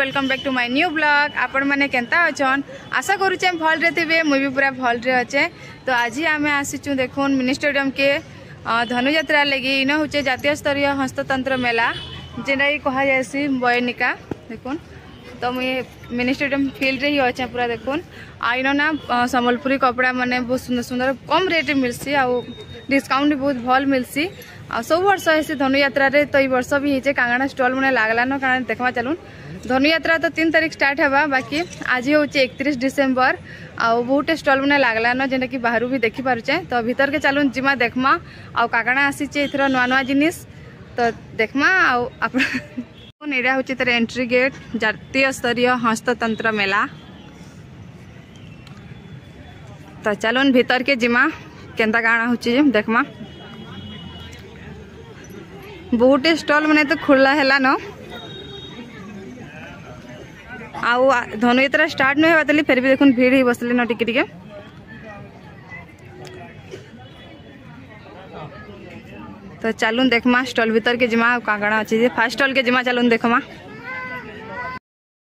Welcome back to my new blog. आपण मैंने Kenta अछन आशा करूचे भल रे थिबे मुई भी पूरा भल रे अच्छे। तो आज आम आसीचु देखुन मिनी स्टेडियम के धनुयात्रा लगी इन हूँ जातीय स्तरीय हस्ततंत्र मेला जेना कह जासी बयनिका देखुन। तो मुई मिनी स्टेडियम फील्ड रे ही अच्छे पूरा देखुन आइन ना संबलपुरी कपड़ा माने बहुत सुंदर सुंदर कम रेट मिलसी आ डिस्काउंट भी बहुत भल मिलसी आ सब वर्ष ऐसे धनुयात्रा रे तो वर्ष भी होचे कांगड़ा स्टॉल मैंने लागलान कारण देखवा चलून। धनुयात्रा तो 3 तारीख स्टार्ट हवा बाकी आज हूँ 31 डिसेम्बर आ बहुत स्टॉल मैंने लागलान जेनटा कि बाहर भी देखी पारुचे। तो भीतर के चलून जिमा देखमा आ काकाणा आसीचे एथर नुआ नुआ जिनिस तो देखमा आड़ा हूँ तर एंट्री गेट जातीय स्तरीय हस्ततंत्र मेला। तो चलून भीतर के जिमा केंता काଣା होची देखमा बहुत स्टॉल मैंने तो खुला है न आउ धनुयात्रा स्टार्ट नहीं होता फिर भी देखुन भीड़ ही बसले न टिके टिके। तो चलून देखमा स्टॉल भीतर के जिमा कांगड़ा अच्छी फास्ट स्टॉल के जिमा चलून देखमा।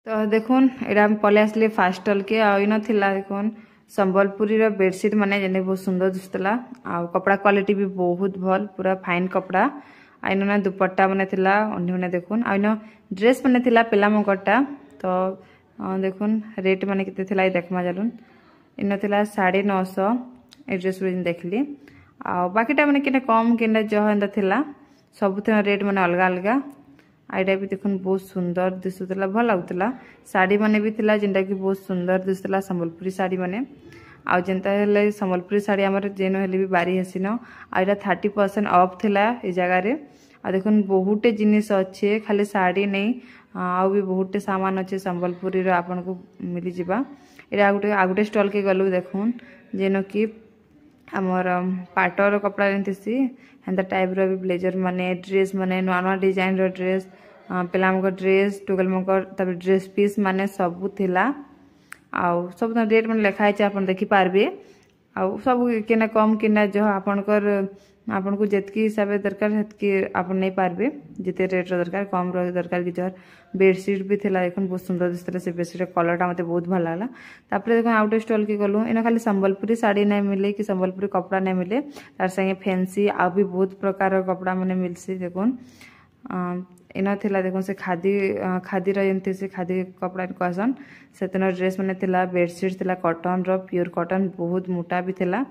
तो देखुन एटा पले आसली फास्ट स्टॉल के आइन थिला देखुन संबलपुरी रो बेडशीट माने जेने बहुत सुंदर दिसतला आ कपड़ा क्वालिटी भी बहुत भल पूरा फाइन कपड़ा आइन ना दुपट्टा माने थिला अन्य माने देखुन आइन ड्रेस माने थिला पेला मकटा। तो देखुन रेट माने किते थिला देखमा जालुन इन थिला 950 ए ड्रेस देखली आ बाकीटा माने किने कम किने जह एंदा थिला सब रेट माने अलग अलग आईटा भी देखुन बहुत सुंदर दिसुतला भल लागुतला साड़ी माने भी थिला जेनटा कि बहुत सुंदर दिसुतला संबलपुरी साड़ी माने आ जेनता हेले संबलपुरी साड़ी हमर जेनो हेले भी बारी हसिनो आईटा 30% ऑफ थिला ए जगह रे आ देखुन बहुते जिनिस अच्छे खाली साड़ी नहीं आ भी बहुते सामान अच्छे संबलपुरी रो आपन को मिली जिबा। एरा आगुटे स्टॉल के गलु देखुन जेनो कि हमर पाटर कपड़ा रेंतिसी हेंता टाइप रो भी ब्लेजर माने ड्रेस माने नुआ नुआ डिजाइन रो ड्रेस पेलामको ड्रेस टुगल मकर तब ड्रेस पीस माने सब थिला आ सब रेट माने लिखा है आपन देखि पारबे आ सब केना कम केना जो आपनकर आपन को जेतकी हिसाब दरकार हेतकी आपन नहीं पारबे जिते रेट रो दरकार कम रो दरकार कि जर बेडशीट भी थिला देखुन बहुत सुंदर दिसतला से बेडशीट कलरटा मते बहुत भल लागला। तापरे देखुन आउट स्टॉल के गलु एना खाली संबलपुरी साड़ी नहीं मिले कि संबलपुरी कपड़ा नहीं मिले तार संगे फैंसी आ भी बहुत प्रकार कपड़ा माने मिलसी देखुन इन थिला देखुन से खादी रही से खादी कपड़ा कहसन से ड्रेस माने थिला बेडशीट थिला कॉटन रो प्योर कॉटन बहुत मोटा भी थिला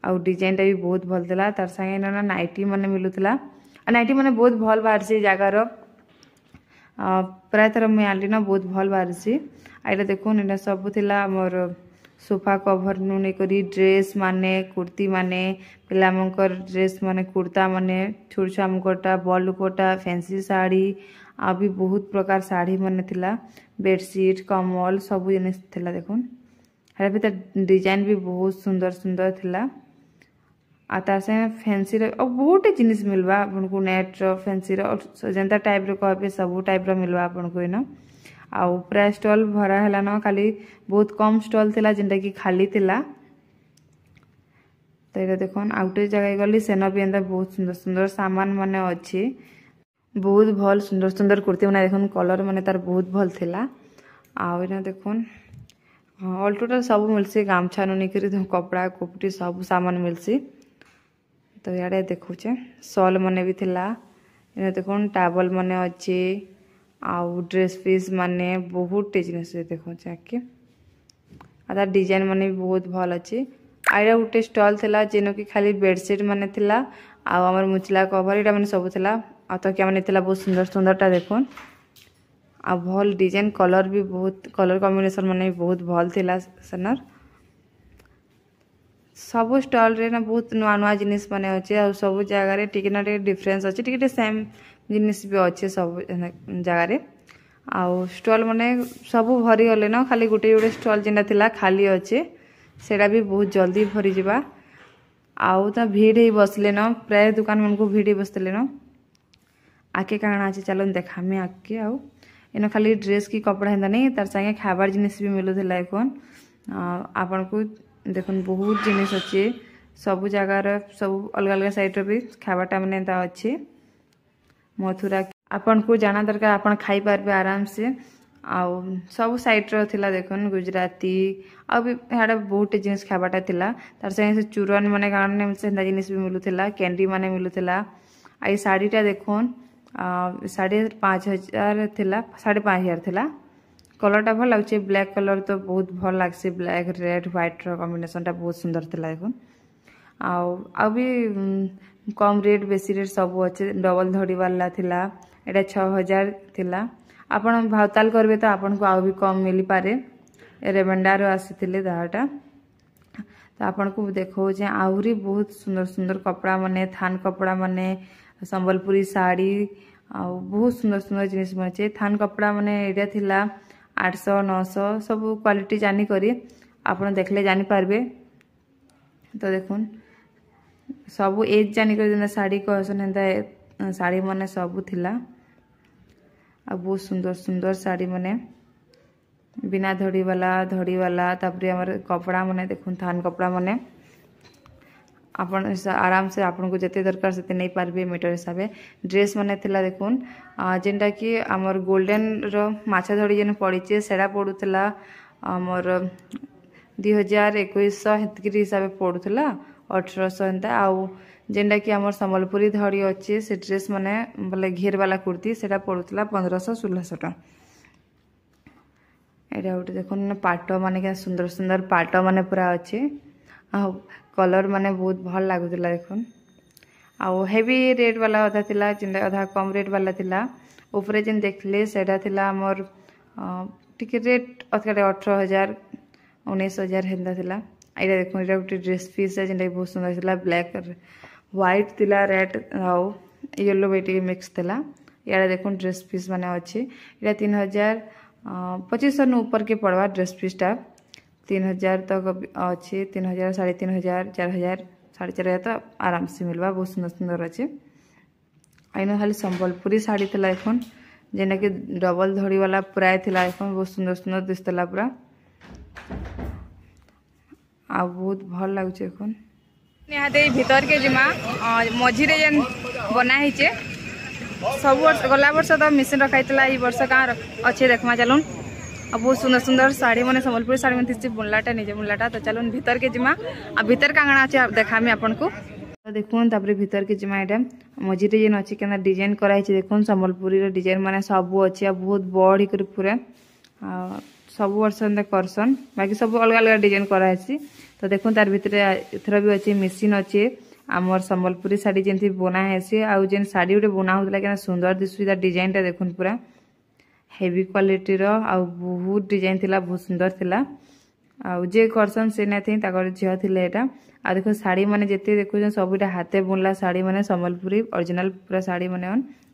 आ डिजाइन टा भी बहुत भल थिला तार संगे ना नाइटी माने मिलुथिला नाइटी माने बहुत भल बाहर से जगार प्राय थर मुझे आनली ना बहुत भल बाहर से आईटा देखुन एटा सब थिला मोर सोफा कवर नु नहीं करी ड्रेस माने कुर्ती माने पिलामंकर ड्रेस माने कुर्ता माने छोट छामकोटा बल लुकोटा फैंसी साड़ी आ भी बहुत प्रकार साड़ी माने थिला बेडशीट कम्बल सब जिनिस थिला देखुन हेरा भी डिजाइन भी बहुत सुंदर सुंदर थिला आ तार से फैंसी रो बहुत जिनिस मिलवा आपन को नेट रो फैंसी रो जेंता टाइप रो कहबे सब टाइप रो मिलवा आपन को इनो आ ऊपर स्टॉल भरा हैला न खाली बहुत कम स्टॉल थिला जेंटा कि खाली थिला। तो ये देखुन आउटे जगह गली सेन भी एंदा बहुत सुंदर सुंदर सामान माने अच्छी बहुत भल सुंदर सुंदर कुर्ती माने देखुन कलर माने तार बहुत भल थिला आ इना देखुन ऑल टोटल सब मिलसी गामछा नु निकरी कपड़ा कुपटी सब सामान मिलसी। तो याडे देखुचे सॉल माने भी थिला इना देखुन टावल माने अच्छी आउ ड्रेस पीस माने बहुत जिनिस देखो जाके आधा डिजाइन माने भी बहुत भल अच्छी आईरा गोटे स्टॉल थिला जेनो कि खाली बेडशीट माने थिला आउ हमर मुचला कवर एटा माने सब थिला आ तो क्या माने थिला बहुत सुंदर सुंदरटा देखुन आ भल डिजाइन कलर भी बहुत कलर कॉम्बिनेशन माने भी बहुत भल थिला सनर सब स्टॉल रे ना बहुत नुआ नुआ जिनिस माने अच्छे आ सब जगह रे टिके ना टिके डिफरेंस अच्छे टिके सेम जिनिस भी अच्छे सब जगह रे आउ स्टॉल माने सब भरी गले न खाली गोटे गोटे स्टॉल जेना थिला खाली अच्छे सेटा भी बहुत जल्दी भरी जिबा आउ ता भीड़ ही बसले न प्राय दुकान मन को भीड़ ही बसले न आके काना अच्छे चलन देखामे आके आउ इन खाली ड्रेस की कपड़ा हेंदा नहीं तार संगे खाबार जिनिस भी मिलुथिला एकोन आपन को देखुन बहुत जिनिस अच्छे सब जगह सब अलग अलग साइड रे भी खाबाटा माने अच्छे मथुरा आपन को जाना दरकार आपन खाई पारबे आराम से आउ सब साइड्र थिला देखुन गुजराती आ भी हाड़ा बहुत जिनिस खाबाटा थिला तार संगे से चूरन माने गाने सेंदा जिनिस भी मिलुथिला कैंडी माने मिलुथिला आई साड़ीटा देखुन 5,500 थिला 5,500 थिला कलरटा भल लागे ब्लैक कलर तो बहुत भल लागसे ब्लैक रेड व्हाइट रो कॉम्बिनेशनटा बहुत सुंदर थिला देखुन आ भी कम रेट बेसी रेट सब अच्छे डबल धड़ी वाला थिला एटा 6,000 थिला आपण भावताल करबे तो आपण को आ भी कम मिली पारे रेवेंडार आसीथिले दाहाटा तो आपण को देखो जे आहुरी बहुत सुंदर सुंदर कपड़ा माने थान कपड़ा माने संबलपुरी साड़ी आ बहुत सुंदर सुंदर जिनिस माने थान कपड़ा माने एटा थिला 800-900 सब क्वालिटी जानी करी आपण देखले जानी पारबे। तो देखुन सब एज जानी कर साड़ी कहसन हेंदा साड़ी माने सब थिला आ बहुत सुंदर सुंदर साड़ी माने बिना धड़ी वाला तापरे हमर कपड़ा माने देखुन थान कपड़ा माने आपण आराम से आपन को जते दरकार से नहीं पारबे मीटर हिसाब ड्रेस माने थिला देखुन जेंटा कि हमर गोल्डन रो माछा धड़ी जेन पड़ीचे सेडा पडुथला हमर 2021 हेतकी हिसाब पडुथला 1800 एंता आउ जेंटा कि हमर संबलपुरी धड़ी अच्छे से ड्रेस माने बोले घेर वाला कुर्ती सेटा पडुथला 1500-1600 टका एटा उठे देखुन पाट माने क्या सुंदर सुंदर पाट माने पूरा अच्छे आ कलर माने बहुत भल लागुला देखुन आउ हेवी रेट वाला अधा थिला जेंटा अधा कम रेट वाला थिला ऊपरे जेन देखले सेटा थिला हमर टिके रेट अथकाटे 18,000-19,000 हेंदा थिला एटा देखुन एटा उठे ड्रेस पीस है जेंटा बहुत सुंदर थिला ब्लैक व्हाइट थिला रेड आउ येलो बेटी मिक्स थिला याडा देखुन ड्रेस पीस माने अच्छे एटा 3,000-2,500 ऊपर के पड़वा ड्रेस पीसटा 3,000 तक अच्छे 3,000 3,500 4,000 4,500 तो आराम से मिलवा बहुत सुंदर सुंदर अच्छे आईन खाली संबलपुरी साड़ी थिला एखन जेना कि डबल धड़ी वाला पूरा थिला एखन बहुत सुंदर सुंदर दिसतला पूरा आ बहुत भल लागुचे एखन निहाते भीतर के जिमा मझी रे जेन बना हिचे सब वर्ष गला वर्ष तो मिशन रखाइतला ई वर्ष का अच्छे देखमा चलून अब बहुत सुंदर सुंदर साड़ी माने संबलपुरी साड़ी में थी बुनलाटा निजे बुनलाटा तो चलून भीतर के जिमा आ भीतर कांगना अच्छे देखामी आपन को तो देखुन तापरे भीतर के जिमा एटा मझी रे जेन अच्छे केना डिजाइन कराई छे देखुन संबलपुरी रो डिजाइन माने सब अच्छे बहुत बड़ी कर पूरा सब वर्ष एंदा करसन बाकी सब अलग अलग डिजाइन कराई छी तो देखुन तार भीतर एथरा भी अच्छे मशीन अच्छे आमर संबलपुरी साड़ी जेंती बना है आउ जेन साड़ी उठे बना होतला केना सुंदर दिसु ता डिजाइन टा देखुन पूरा हेवी क्वालिटी रो आउ बहुत डिजाइन थिला बहुत सुंदर थिला आउ जे करसन से नै थी ताकर झियो थिले एटा आ देखो साड़ी माने जेते देखो सबटा हाथे बुनला साड़ी माने संबलपुरी ओरिजिनल पूरा साड़ी माने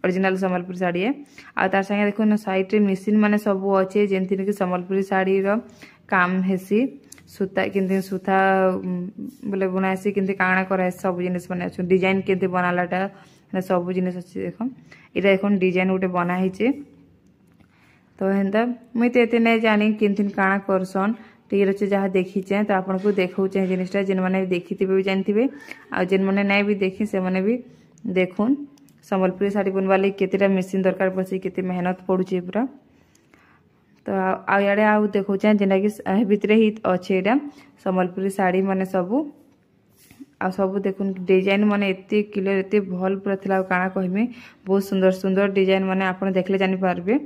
ओरिजिनल संबलपुरी साड़ी है आ तार संगे देखो साइड रे मशीन माने सब अच्छे जेंती कि संबलपुरी साड़ी रो काम हेसी सूता किंती सूता बोले बुनासी किंती काणा कराए सब जिनिस माने अछि डिजाइन किंती बनालाटा सब जिनिस अछि देखो इटा एखन डिजाइन उठे बना हिचे तो हेंदा मुई ते एते नै जानी किंती काणा करसन टीर अच्छे जहाँ देखी चाहे तो आपन को देखो चाहे जिनिसटा जिन मैंने देखी थे भी जानते आ जिन मैंने नहीं भी देखी से मैंने भी देखुन संबलपुरी साड़ी बुनवा लगी केतेटा मशीन दरकार पड़े केते मेहनत पड़ुचे पूरा तो आड़े आउ देखो चाहे जेना कि भितर ही अच्छे यहाँ संबलपुरी साड़ी माने सबू आ सब देखुन डिजाइन माने एते क्लियर एते भल पूरा थिला काना कहमी बहुत सुंदर सुंदर डिजाइन माने आपन देखले जानि पारबे।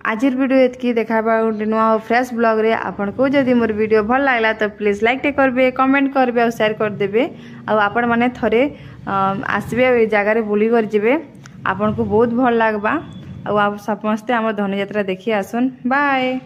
आजिर वीडियो एतकी देखाबा नुआ फ्रेश ब्लॉग रे आपन को जदि मोर वीडियो भल लागला तो प्लीज लाइक टे करबे कमेंट करबे और शेयर कर देबे आ आपन माने थरे आसबे ए जगह रे बुली कर जेबे आपन को बहुत भल लागबा आ आप समस्त हमर धनु यात्रा देखि आसन बाय।